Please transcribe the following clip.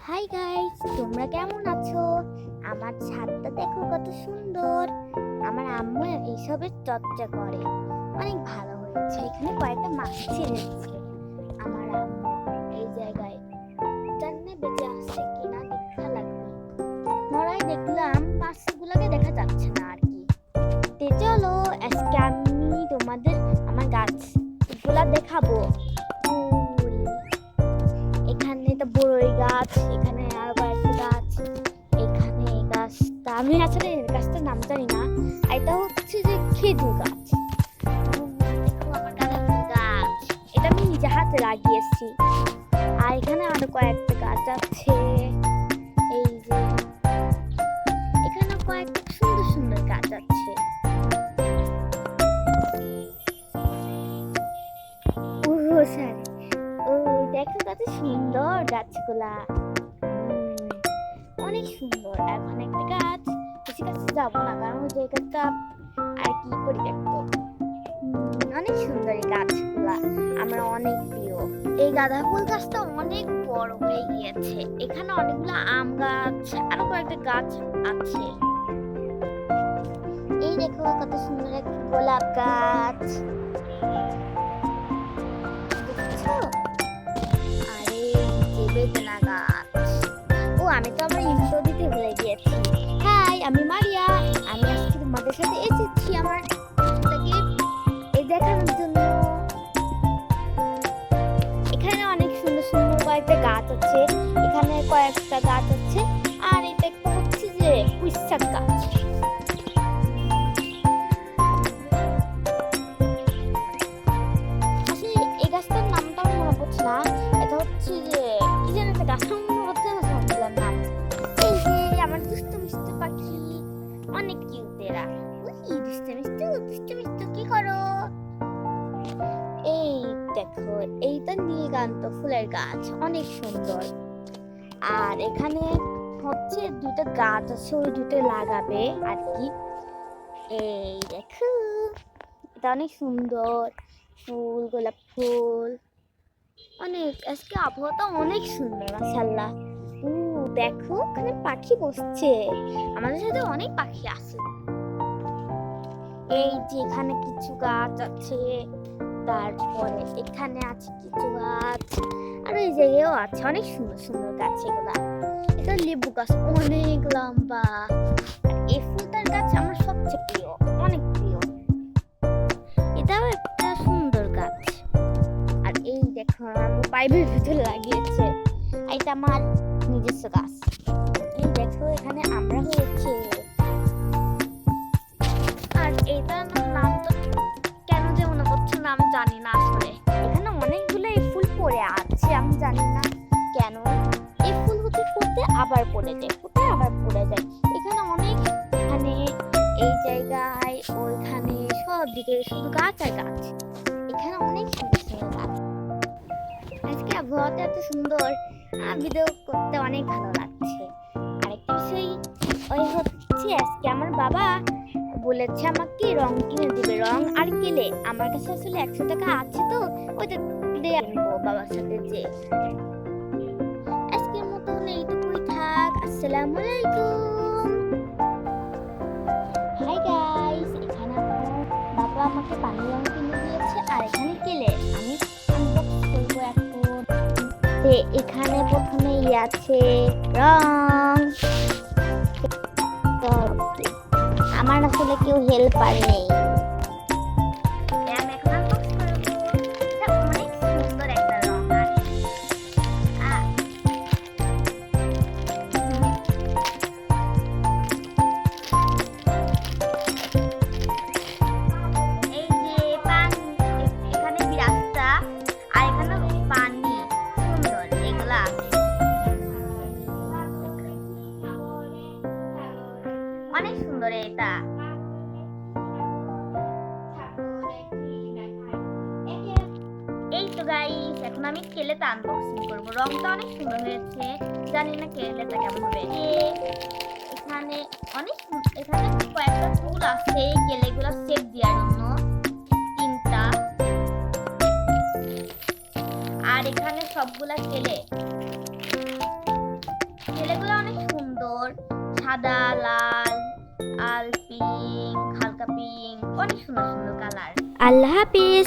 Hi guys, তোমরা কেমন আছো? আমার ছাদটা দেখো কত সুন্দর। আমার আম্মু এইসবের চর্চা করে, অনেক ভালো হয়েছে। এখানে কয়েকটা মাছ ছেড়েছে আমার আম্মু এই জায়গায়। জানি বেঁচে আসছে কিনা, দেখা লাগবে। মরাই দেখলাম, মাছগুলোকে দেখা যাচ্ছে না আর কি। তে চলো আজকে আমি তোমাদের আমার গাছগুলা দেখাবো। ফুল, এখানে তো বড়ই গাছ, এখানে আরো কয়েকটা গাছ, এখানে এই গাছটা আমি আসলে এই গাছটার নাম জানি না। এটা হচ্ছে যে খেজুর গাছ। দেখো আমার গাঁদা ফুল গাছ, এটা আমি নিজে হাতে লাগিয়েছি। আর এখানে আরো কয়েকটা গাছ আছে, এই যে এখানে কয়েকটা সুন্দর সুন্দর গাছ আছে। ও স্যার, ও দেখো কত সুন্দর গাছগুলা। অনেক সুন্দর। এখন একটা গাছ, বেশি কাছে যাবো না কারণ ওই জায়গাটা আর কি পরিত্যক্ত। অনেক সুন্দর এই গাছগুলা, আমার অনেক প্রিয়। এই গাঁদা ফুল গাছটা অনেক বড় হয়ে গিয়েছে। এখানে অনেকগুলো আম গাছ, আরো কয়েকটা গাছ আছে। এই দেখো কত সুন্দর একটা গোলাপ গাছ, দেখছো? আরে যে বেদনা গাছ। ও আমি তো আমার ইন্ট্রো দিতে ভুলে গিয়েছি। হাই, আমি মারিয়া। আমি আজকে তোমাদের সাথে এসেছি আমার ছোটটাকে এই দেখানোর জন্য। এখানে অনেক সুন্দর সুন্দর কয়েকটা গাছ আছে, এখানে কয়েকটা গাছ আছে। আর এটা একটা হচ্ছে যে পুঁইশাক গাছ। আসলে এই গাছটার নামটা আমার মনে পড়ছে না। এটা হচ্ছে যে কি যেন একটা গাছ, আমার মনে পড়ছে না সবগুলোর নাম। এই যে আমার দুষ্টু মিষ্টি পাখি, অনেক কিউট এরা। উই দুষ্টু মিষ্টি কি করো? এই দেখো, এইটা নীলকান্ত ফুলের গাছ, অনেক সুন্দর। আর এখানে হচ্ছে দুটো গাছ আছে, ওই দুটো লাগাবে আর কি। এই দেখো, এটা অনেক সুন্দর ফুল, গোলাপ ফুল। অনেক আজকে আবহাওয়াটা অনেক সুন্দর, মাশাআল্লাহ। দেখো ওখানে পাখি বসছে, আমাদের সাথে অনেক পাখি আছে। এই যে এখানে কিছু গাছ আছে, তারপরে এখানে আছে কিছু গাছ, আর ওই জায়গায়ও আছে অনেক সুন্দর সুন্দর গাছ। এগুলা এটা লেবু গাছ, অনেক লম্বা। আর এই ফুলটার গাছ আমার সবচেয়ে প্রিয়, অনেক প্রিয়। এটাও একটা সুন্দর গাছ। আর এই দেখো আমার পাইপের ভিতরে লাগিয়েছে, এটা আমার নিজস্ব গাছ। এই দেখো এখানে আমরা হয়েছে। আর এটার নাম তো কেন যে মনে পড়ছে না, আমি জানি না আসলে। এখানে অনেকগুলো এই ফুল পড়ে আছে, আমি জানি না কেন। এই ফুল হতে ফুটতে আবার পড়ে যায়, ফুটে আবার পড়ে যায়। এখানে অনেক, মানে এই জায়গায় ওইখানে সব দিকে শুধু গাছ আর গাছ। এখানে অনেক সুন্দর সুন্দর গাছ। আজকে আবহাওয়াটা এত সুন্দর, ভিডিও করতে অনেক ভালো লাগছে। আরেকটা বিষয় ওই হচ্ছে, আজকে আমার বাবা বলেছে আমাকে রং কিনে দিবে, রং আর কেলে। আমার কাছে আসলে 100 টাকা আছে, তো ওইটা দিয়ে আনবো বাবার সাথে যে। আজকের মতন এইটুকুই থাক। আসসালামু আলাইকুম। হাই গাইস, এখানে বাবা আমাকে পানি রং কিনে দিয়েছে, আর এখানে কেলে। আমি আনবক্স করবো এখন। এখানে প্রথমে আছে রং। আমার আসলে কেউ হেল্পার নেই। আমি এখন আনবক্স করবো। এটা অনেক সুন্দর একটা রং। এই যে পানি, এখানে বিরাস্তা, আর এখানে পানি, সুন্দর এগুলা। অনেক সুন্দর এটা। এই তো গাইস, এখন আমি কেলেটা আনবক্সিং করবো। রংটা অনেক সুন্দর হয়েছে, জানি না কেলেটা কেমন হবে। এখানে অনেক, এখানে কয়েকটা ফুল আছে কেলেগুলো শেপ দেওয়ার জন্য, 3টা। আর এখানে সবগুলা কেলে। সাদা, লাল, পিঙ্ক, হালকা পিঙ্ক, অনেক সুন্দর সুন্দর কালার। আল্লাহ হাফিজ।